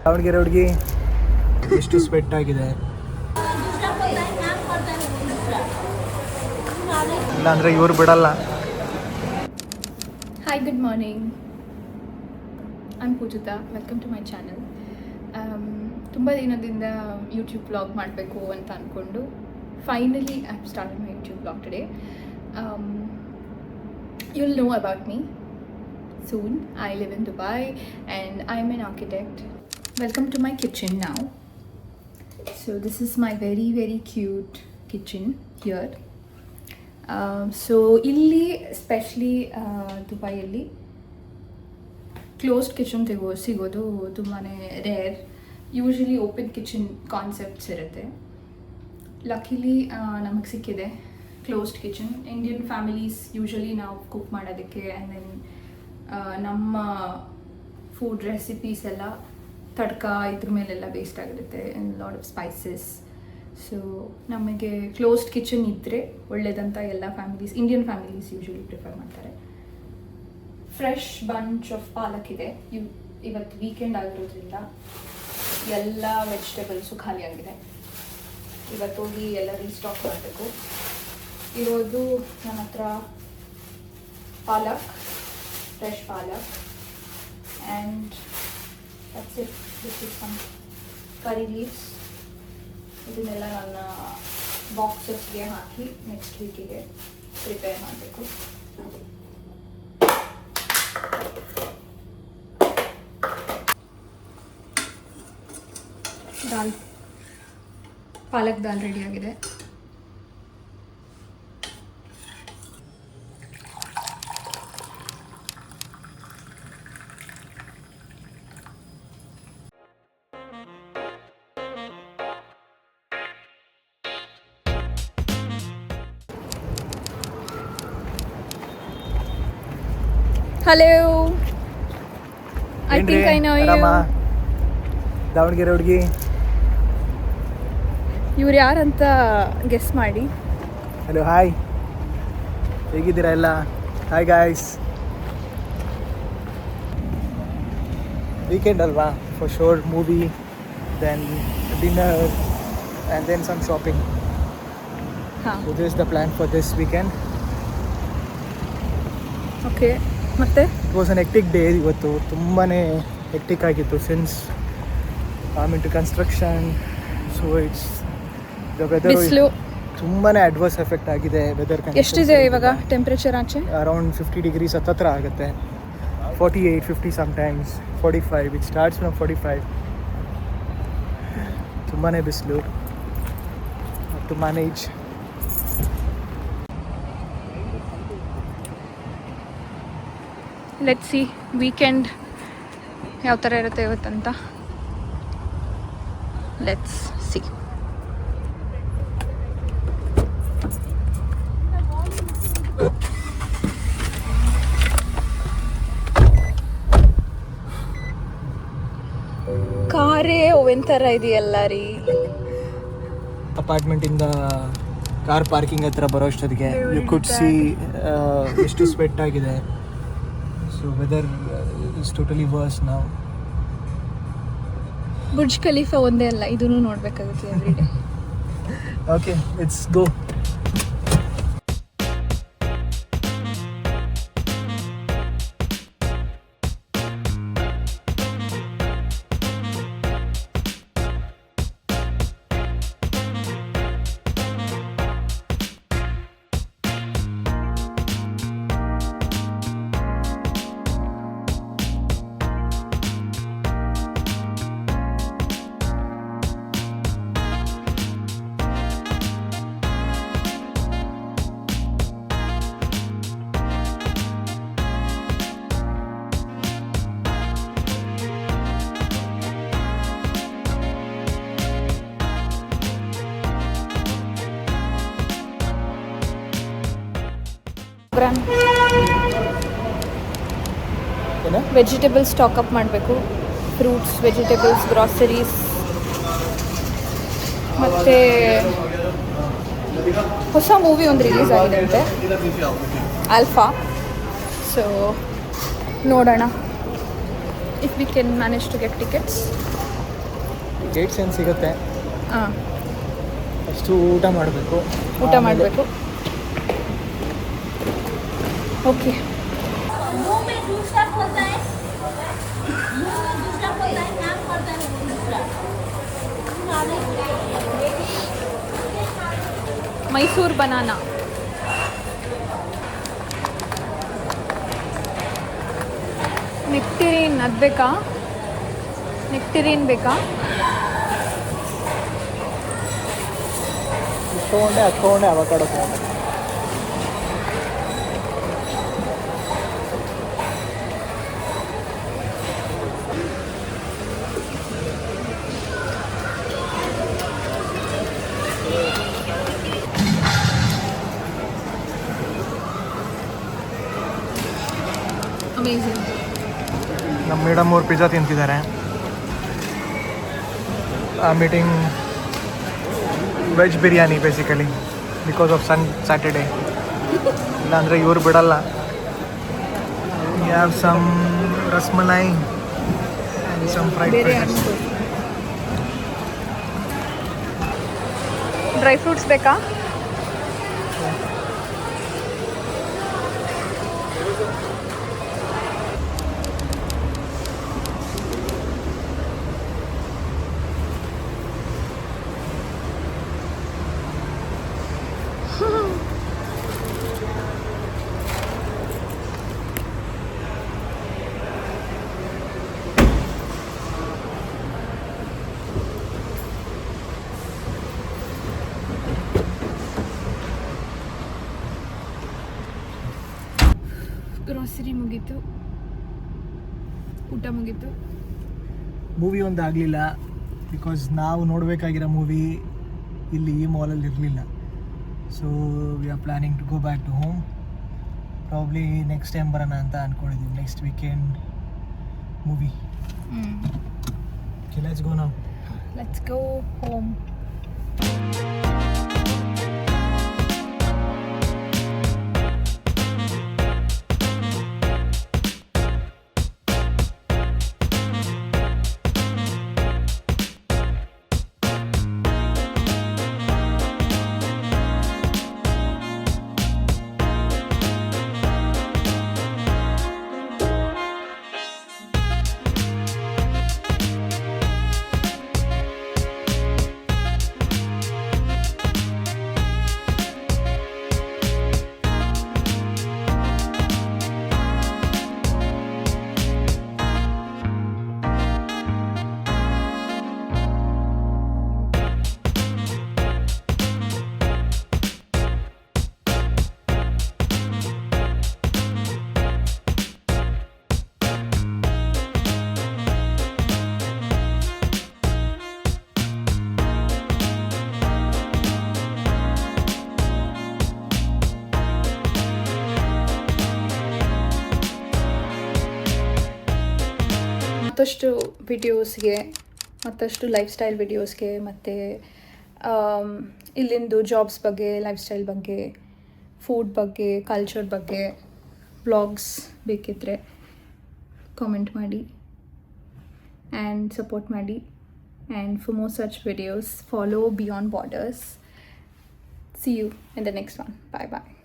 ದಾವಣಗೆರೆ ಹುಡುಗಿ ಎಷ್ಟು ಸ್ವೆಟ್ ಆಗಿದೆ, ಇಲ್ಲಾಂದ್ರೆ ಇವ್ರು ಬಿಡಲ್ಲ. Hi, good morning. I'm Pujita. Welcome to my channel. ತುಂಬ ದಿನದಿಂದ ಯೂಟ್ಯೂಬ್ ಬ್ಲಾಗ್ ಮಾಡಬೇಕು ಅಂತ ಅಂದ್ಕೊಂಡು finally I have started my YouTube blog today. You'll know about me soon. I live in Dubai and I'm an architect. Welcome to my kitchen now. So this is my very very cute kitchen here. So ಇಲ್ಲಿ especially ದುಬೈಯಲ್ಲಿ closed kitchen ಸಿಗೋದು ತುಂಬಾ rare. Usually open kitchen concepts ಇರುತ್ತೆ. Luckily ನಮಗೆ ಸಿಕ್ಕಿದೆ closed kitchen. Indian families usually ನಾವು cook ಮಾಡೋದಕ್ಕೆ and then ನಮ್ಮ ಫುಡ್ ರೆಸಿಪೀಸ್ ಎಲ್ಲ ತಡ್ಕ ಇದ್ರ ಮೇಲೆಲ್ಲ ಬೇಸ್ಡ್ ಆಗಿರುತ್ತೆ and lot of spices. So ನಮಗೆ ಕ್ಲೋಸ್ಡ್ ಕಿಚನ್ ಇದ್ದರೆ ಒಳ್ಳೇದಂತ ಎಲ್ಲ families, Indian families usually prefer ಮಾಡ್ತಾರೆ. ಫ್ರೆಶ್ ಬಂಚ್ ಆಫ್ ಪಾಲಕ್ ಇದೆ. ಇವತ್ತು ವೀಕೆಂಡ್ ಆಗಿರೋದ್ರಿಂದ ಎಲ್ಲ ವೆಜಿಟೇಬಲ್ಸು ಖಾಲಿ ಆಗಿದೆ. ಇವತ್ತು ಹೋಗಿ ಎಲ್ಲ ರೀಸ್ಟಾಕ್ ಮಾಡಬೇಕು. ಇರೋದು ನನ್ನ ಹತ್ರ ಪಾಲಕ್, fresh palak and that's it. This is some curry leaves. ಇದನ್ನೆಲ್ಲ ನನ್ನ ಬಾಕ್ಸಸ್ಗೆ ಹಾಕಿ ನೆಕ್ಸ್ಟ್ ವೀಕಿಗೆ ಪ್ರಿಪೇರ್ ಮಾಡಬೇಕು. ದಾಲ್, ಪಾಲಕ್ ದಾಲ್ ರೆಡಿ ಆಗಿದೆ. Hello. I think I know you. Davangere ಹುಡುಗಿ ಇವ್ರು ಯಾರಂತ ಗೆಸ್ ಮಾಡಿ. ಹಲೋ, ಹಾಯ್, ಹೇಗಿದ್ದೀರಾ ಎಲ್ಲ? Hi guys. ವೀಕೆಂಡ್ ಅಲ್ವಾ, for sure movie, then dinner and then some shopping. This is the plan for this weekend. Okay, ಮತ್ತೆ it was an hectic day. ಇವತ್ತು ತುಂಬಾ ಹೆಕ್ಟಿಕ್ ಆಗಿತ್ತು since I am into construction. So it's the weather ತುಂಬಾ adverse effect ಆಗಿದೆ weather. ಎಷ್ಟಿದೆ ಇವಾಗ temperature ಆಚೆ? Around 50 degrees ಹತ್ತತ್ರ ಆಗುತ್ತೆ. 48, 50 ಸಮ್ಟೈಮ್ಸ್ 45. It starts from 45. ತುಂಬಾ ಬಿಸಿಲು to manage. Let's see weekend ಯಾವ ಥರ ಇರುತ್ತೆ ಇವತ್ತಂತ. Let's see. ಕಾರೇ ಓವೆನ್ ಥರ ಇದೆಯಲ್ಲ ರೀ. ಅಪಾರ್ಟ್ಮೆಂಟಿಂದ ಕಾರ್ ಪಾರ್ಕಿಂಗ್ ಹತ್ರ ಬರೋ ಅಷ್ಟೊತ್ತಿಗೆ ಯು ಕುಡ್ ಸಿ ಎಷ್ಟು ಸ್ವೆಟ್ ಆಗಿದೆ. So weather is totally worse now. Burj Khalifa ಒಂದೇ ಅಲ್ಲ, ಇದನ್ನು ನೋಡಬೇಕಾಗುತ್ತೆ every day. Okay, let's go. Vegetable stock up ಮಾಡಬೇಕು. Fruits, vegetables, groceries. ಮತ್ತು ಹೊಸ ಮೂವಿ ಒಂದು ರಿಲೀಸ್ ಆಗಿದೆ ಅಂತೆ, ಆಲ್ಫಾ. ಸೊ ನೋಡೋಣ if we can manage to get tickets. 8 cents ಸಿಗುತ್ತೆ. ಹಾಂ, ಅಷ್ಟು ಊಟ ಮಾಡಬೇಕು. ಊಟ ಮಾಡಬೇಕು. ಓಕೆ. मुंह में दूसरा होता है, मुंह में दूसरा होता है, नाक पड़ता है दूसरा. ಮೈಸೂರು ಬನಾನಾ. ನೆಕ್ಟರಿನ್ ಅದು ಬೇಕಾ? ನೆಕ್ಟರಿನ್ ಬೇಕಾ? ತೊಗೊಂಡೆ, ಅದು ತೊಗೊಂಡೆ, ಅವಕಾಡೋ ತೊಗೊಂಡೆ. ಅಮೇಝಿಂಗ್. ನಮ್ಮ ಮೇಡಮ್ ಅವ್ರು ಪಿಜ್ಜಾ ತಿಂತಿದ್ದಾರೆ. Meeting veg biryani basically because of Saturday. ಇಲ್ಲಾಂದರೆ ಇವ್ರು ಬಿಡಲ್ಲ. Have some rasmalai and some fried ಬೇರೆ ರೈಸ್. ಡ್ರೈ ಫ್ರೂಟ್ಸ್ ಬೇಕಾ? ಗ್ರಾಸರಿ ಮುಗೀತು, ಊಟ ಮುಗೀತು. ಮೂವಿ ಒಂದು ಆಗಲಿಲ್ಲ ಬಿಕಾಸ್ ನಾವು ನೋಡಬೇಕಾಗಿರೋ ಮೂವಿ ಇಲ್ಲಿ ಈ ಮಾಲಲ್ಲಿ ಇರಲಿಲ್ಲ. So we are planning to go back to home. Probably next time ಬರೋಣ ಅಂತ ಅಂದ್ಕೊಂಡಿದ್ದೀವಿ. Next weekend movie. Okay, let's go now. Let's go home. ಮತ್ತಷ್ಟು ವಿಡಿಯೋಸ್ಗೆ, ಮತ್ತಷ್ಟು ಲೈಫ್ ಸ್ಟೈಲ್ ವಿಡಿಯೋಸ್ಗೆ, ಮತ್ತು ಇಲ್ಲಿಂದು ಜಾಬ್ಸ್ ಬಗ್ಗೆ, ಲೈಫ್ ಸ್ಟೈಲ್ ಬಗ್ಗೆ, ಫುಡ್ ಬಗ್ಗೆ, ಕಲ್ಚರ್ ಬಗ್ಗೆ ವ್ಲಾಗ್ಸ್ ಬೇಕಿದ್ದರೆ ಕಾಮೆಂಟ್ ಮಾಡಿ ಆ್ಯಂಡ್ ಸಪೋರ್ಟ್ ಮಾಡಿ. And for more such videos follow beyond borders. See you in the next one. Bye bye.